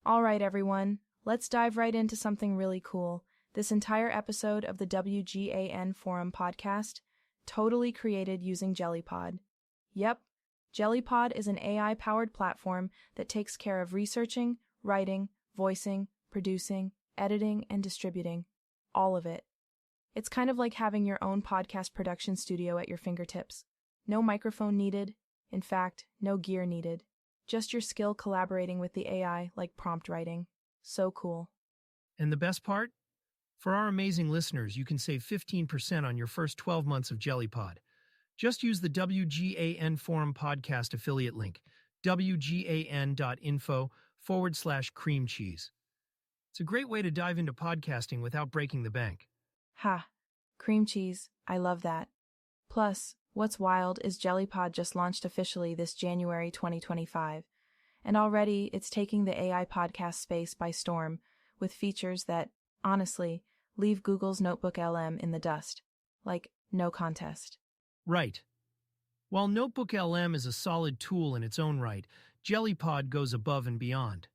All right, everyone, let's dive right into something really cool. This entire episode of the WGAN Forum podcast, totally created using JellyPod. Yep, JellyPod is an AI-powered platform that takes care of researching, writing, voicing, producing, editing, and distributing. All of it. It's kind of like having your own podcast production studio at your fingertips. No microphone needed. In fact, no gear needed. Just your skill collaborating with the AI like prompt writing. So cool. And the best part? For our amazing listeners, you can save 15% on your first 12 months of JellyPod. Just use the WGAN Forum podcast affiliate link, wgan.info/cream cheese. It's a great way to dive into podcasting without breaking the bank. Ha! Cream cheese. I love that. Plus, what's wild is JellyPod just launched officially this January 2025, and already it's taking the AI podcast space by storm with features that, honestly, leave Google's Notebook LM in the dust. Like, no contest. Right. While Notebook LM is a solid tool in its own right, JellyPod goes above and beyond.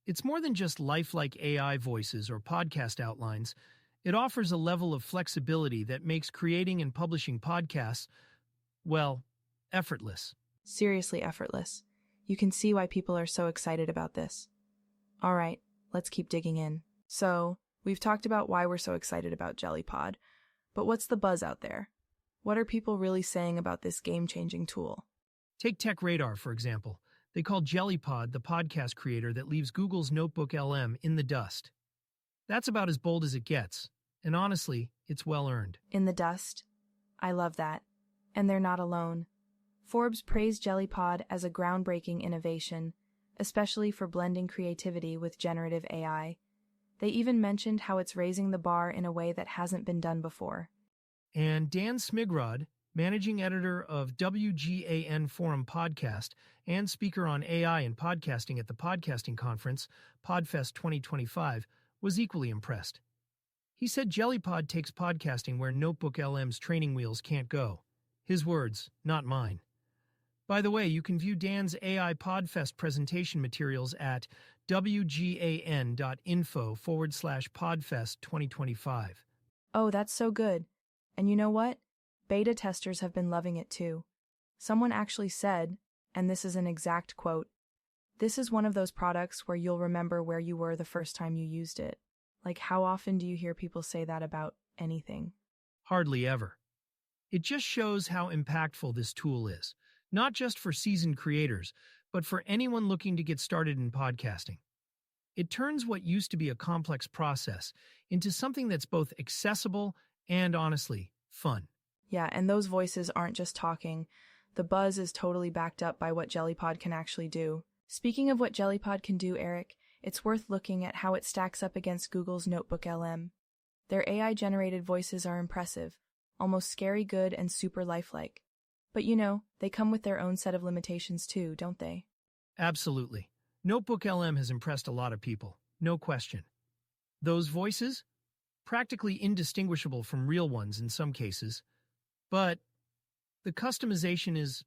It's more than just lifelike AI voices or podcast outlines. It offers a level of flexibility that makes creating and publishing podcasts, well, effortless. Seriously effortless. You can see why people are so excited about this. All right, let's keep digging in. So, we've talked about why we're so excited about JellyPod, but what's the buzz out there? What are people really saying about this game-changing tool? Take TechRadar, for example. They call JellyPod the podcast creator that leaves Google's Notebook LM in the dust. That's about as bold as it gets, and honestly, it's well-earned. In the dust? I love that. And they're not alone. Forbes praised JellyPod as a groundbreaking innovation, especially for blending creativity with generative AI. They even mentioned how it's raising the bar in a way that hasn't been done before. And Dan Smigrod, managing editor of WGAN Forum podcast and speaker on AI and podcasting at the podcasting conference, PodFest 2025, was equally impressed. He said JellyPod takes podcasting where Notebook LM's training wheels can't go. His words, not mine. By the way, you can view Dan's AI PodFest presentation materials at wgan.info/podfest 2025. Oh, that's so good. And you know what? Beta testers have been loving it too. Someone actually said, and this is an exact quote, "This is one of those products where you'll remember where you were the first time you used it." Like, how often do you hear people say that about anything? Hardly ever. It just shows how impactful this tool is, not just for seasoned creators, but for anyone looking to get started in podcasting. It turns what used to be a complex process into something that's both accessible and, honestly, fun. Yeah, and those voices aren't just talking. The buzz is totally backed up by what JellyPod can actually do. Speaking of what JellyPod can do, Eric, it's worth looking at how it stacks up against Google's Notebook LM. Their AI-generated voices are impressive, almost scary good and super lifelike. But you know, they come with their own set of limitations too, don't they? Absolutely. Notebook LM has impressed a lot of people, no question. Those voices? Practically indistinguishable from real ones in some cases. But the customization is,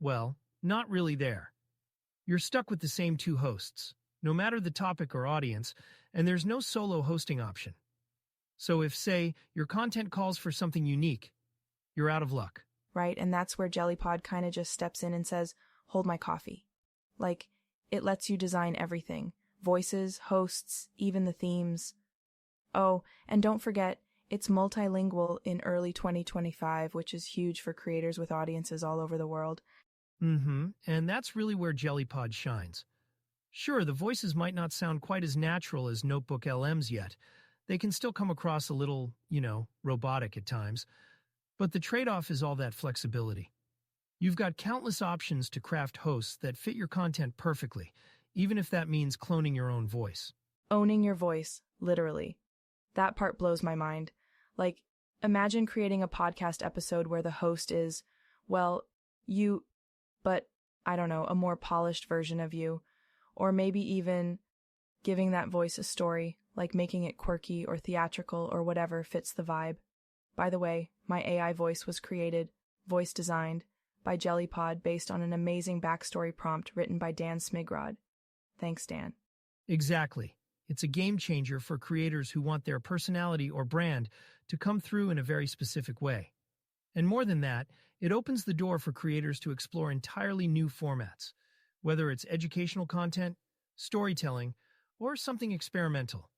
well, not really there. You're stuck with the same two hosts, no matter the topic or audience, and there's no solo hosting option. So if, say, your content calls for something unique, you're out of luck. Right, and that's where JellyPod kind of just steps in and says, "Hold my coffee." Like, it lets you design everything. Voices, hosts, even the themes. Oh, and don't forget, it's multilingual in early 2025, which is huge for creators with audiences all over the world. And that's really where JellyPod shines. Sure, the voices might not sound quite as natural as Notebook LM's yet. They can still come across a little, robotic at times. But the trade-off is all that flexibility. You've got countless options to craft hosts that fit your content perfectly, even if that means cloning your own voice. Owning your voice, literally. That part blows my mind. Like, imagine creating a podcast episode where the host is, well, you, but, I don't know, a more polished version of you. Or maybe even giving that voice a story, like making it quirky or theatrical or whatever fits the vibe. By the way, my AI voice was created, voice designed, by JellyPod based on an amazing backstory prompt written by Dan Smigrod. Thanks, Dan. Exactly. It's a game changer for creators who want their personality or brand to come through in a very specific way. And more than that, it opens the door for creators to explore entirely new formats, whether it's educational content, storytelling, or something experimental.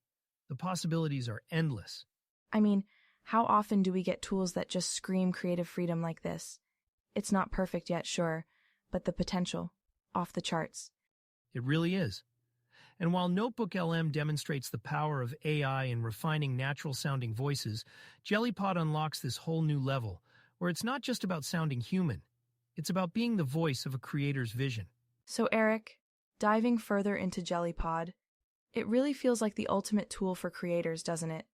The possibilities are endless. I mean, how often do we get tools that just scream creative freedom like this? It's not perfect yet, sure, but the potential, off the charts. It really is. And while Notebook LM demonstrates the power of AI in refining natural-sounding voices, JellyPod unlocks this whole new level, where it's not just about sounding human. It's about being the voice of a creator's vision. So Eric, diving further into JellyPod, it really feels like the ultimate tool for creators, doesn't it?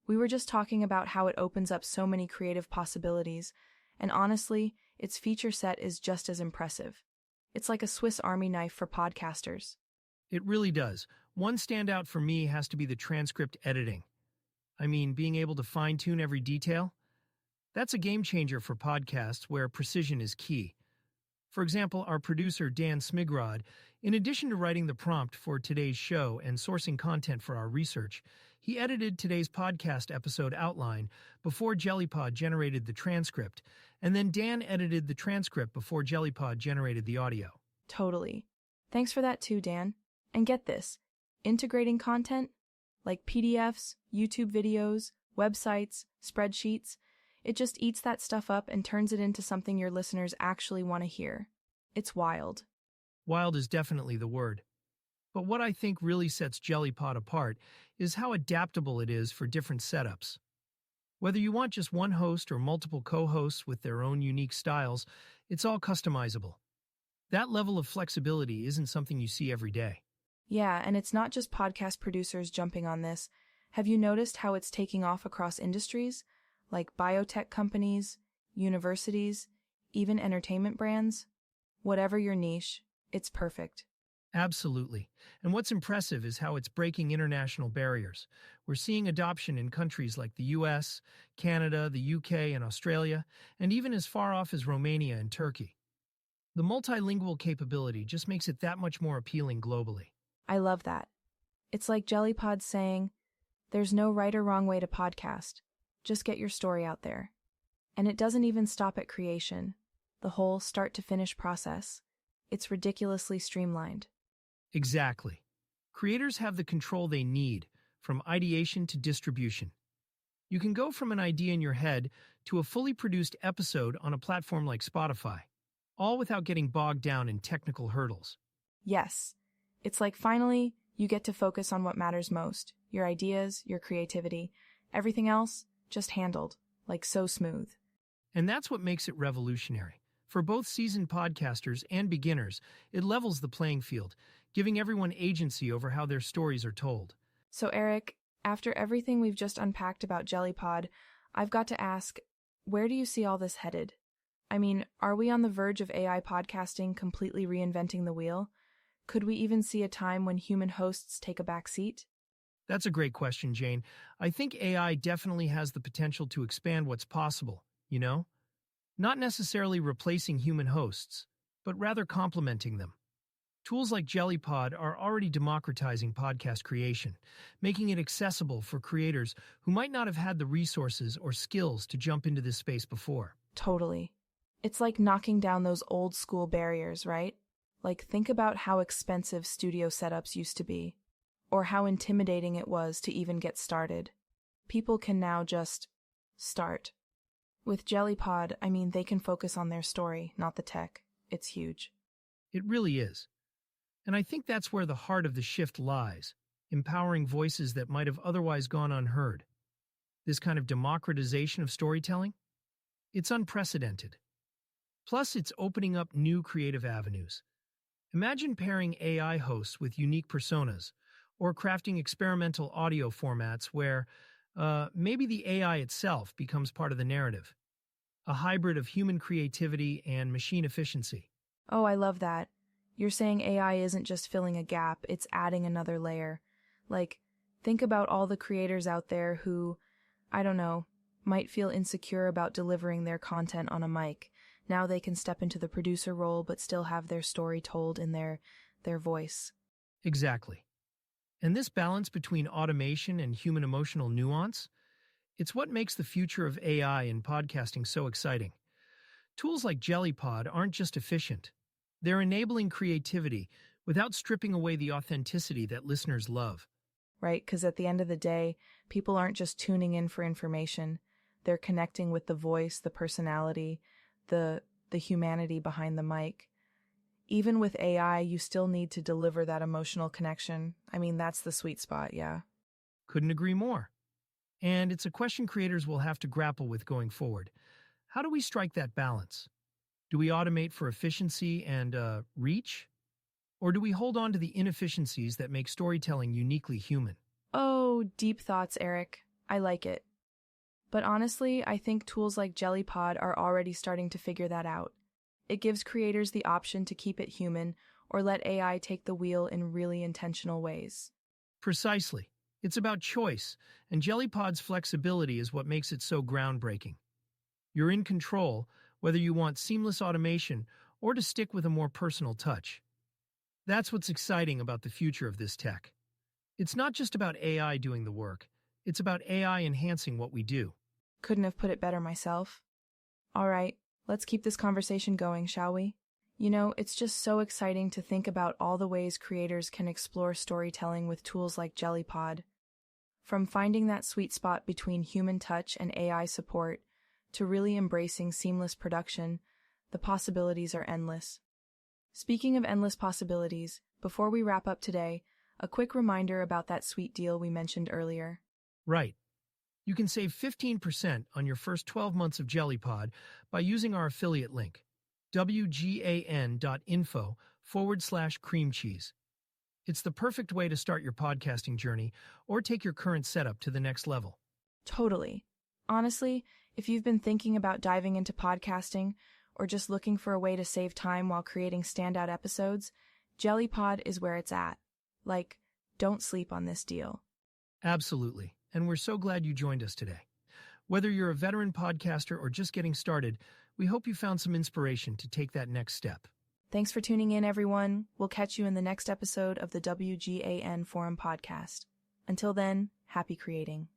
We were just talking about how it opens up so many creative possibilities, and honestly, its feature set is just as impressive. It's like a Swiss Army knife for podcasters. It really does. One standout for me has to be the transcript editing. I mean, being able to fine-tune every detail. That's a game changer for podcasts where precision is key. For example, our producer Dan Smigrod, in addition to writing the prompt for today's show and sourcing content for our research, he edited today's podcast episode outline before JellyPod generated the transcript, and then Dan edited the transcript before JellyPod generated the audio. Totally. Thanks for that too, Dan. And get this, integrating content, like PDFs, YouTube videos, websites, spreadsheets, it just eats that stuff up and turns it into something your listeners actually want to hear. It's wild. Wild is definitely the word. But what I think really sets JellyPod apart is how adaptable it is for different setups. Whether you want just one host or multiple co-hosts with their own unique styles, it's all customizable. That level of flexibility isn't something you see every day. Yeah, and it's not just podcast producers jumping on this. Have you noticed how it's taking off across industries? Like biotech companies, universities, even entertainment brands? Whatever your niche, it's perfect. Absolutely. And what's impressive is how it's breaking international barriers. We're seeing adoption in countries like the US, Canada, the UK, and Australia, and even as far off as Romania and Turkey. The multilingual capability just makes it that much more appealing globally. I love that. It's like JellyPod saying, there's no right or wrong way to podcast. Just get your story out there. And it doesn't even stop at creation. The whole start-to-finish process. It's ridiculously streamlined. Exactly. Creators have the control they need, from ideation to distribution. You can go from an idea in your head to a fully produced episode on a platform like Spotify, all without getting bogged down in technical hurdles. Yes. It's like finally, you get to focus on what matters most. Your ideas, your creativity. Everything else, just handled. Like so smooth. And that's what makes it revolutionary. For both seasoned podcasters and beginners, it levels the playing field, giving everyone agency over how their stories are told. So Eric, after everything we've just unpacked about JellyPod, I've got to ask, where do you see all this headed? I mean, are we on the verge of AI podcasting completely reinventing the wheel? Could we even see a time when human hosts take a back seat? That's a great question, Jane. I think AI definitely has the potential to expand what's possible, you know? Not necessarily replacing human hosts, but rather complementing them. Tools like JellyPod are already democratizing podcast creation, making it accessible for creators who might not have had the resources or skills to jump into this space before. Totally. It's like knocking down those old school barriers, right? Like, think about how expensive studio setups used to be, or how intimidating it was to even get started. People can now just start. With JellyPod, I mean, they can focus on their story, not the tech. It's huge. It really is. And I think that's where the heart of the shift lies, empowering voices that might have otherwise gone unheard. This kind of democratization of storytelling? It's unprecedented. Plus, it's opening up new creative avenues. Imagine pairing AI hosts with unique personas, or crafting experimental audio formats where maybe the AI itself becomes part of the narrative. A hybrid of human creativity and machine efficiency. Oh, I love that. You're saying AI isn't just filling a gap, it's adding another layer. Like, think about all the creators out there who, I don't know, might feel insecure about delivering their content on a mic. Now they can step into the producer role but still have their story told in their voice. Exactly. And this balance between automation and human emotional nuance, it's what makes the future of AI in podcasting so exciting. Tools like JellyPod aren't just efficient. They're enabling creativity without stripping away the authenticity that listeners love. Right? Because at the end of the day, people aren't just tuning in for information. They're connecting with the voice, the personality, the humanity behind the mic. Even with AI, you still need to deliver that emotional connection. I mean, that's the sweet spot, yeah. Couldn't agree more. And it's a question creators will have to grapple with going forward. How do we strike that balance? Do we automate for efficiency and reach? Or do we hold on to the inefficiencies that make storytelling uniquely human? Oh, deep thoughts, Eric. I like it. But honestly, I think tools like JellyPod are already starting to figure that out. It gives creators the option to keep it human or let AI take the wheel in really intentional ways. Precisely. It's about choice, and JellyPod's flexibility is what makes it so groundbreaking. You're in control, whether you want seamless automation or to stick with a more personal touch. That's what's exciting about the future of this tech. It's not just about AI doing the work, it's about AI enhancing what we do. Couldn't have put it better myself. All right, let's keep this conversation going, shall we? You know, it's just so exciting to think about all the ways creators can explore storytelling with tools like JellyPod. From finding that sweet spot between human touch and AI support, to really embracing seamless production, the possibilities are endless. Speaking of endless possibilities, before we wrap up today, a quick reminder about that sweet deal we mentioned earlier. Right. You can save 15% on your first 12 months of JellyPod by using our affiliate link, wgan.info/cream cheese. It's the perfect way to start your podcasting journey or take your current setup to the next level. Totally. Honestly, if you've been thinking about diving into podcasting or just looking for a way to save time while creating standout episodes, JellyPod is where it's at. Like, don't sleep on this deal. Absolutely. And we're so glad you joined us today. Whether you're a veteran podcaster or just getting started, we hope you found some inspiration to take that next step. Thanks for tuning in, everyone. We'll catch you in the next episode of the WGAN Forum podcast. Until then, happy creating.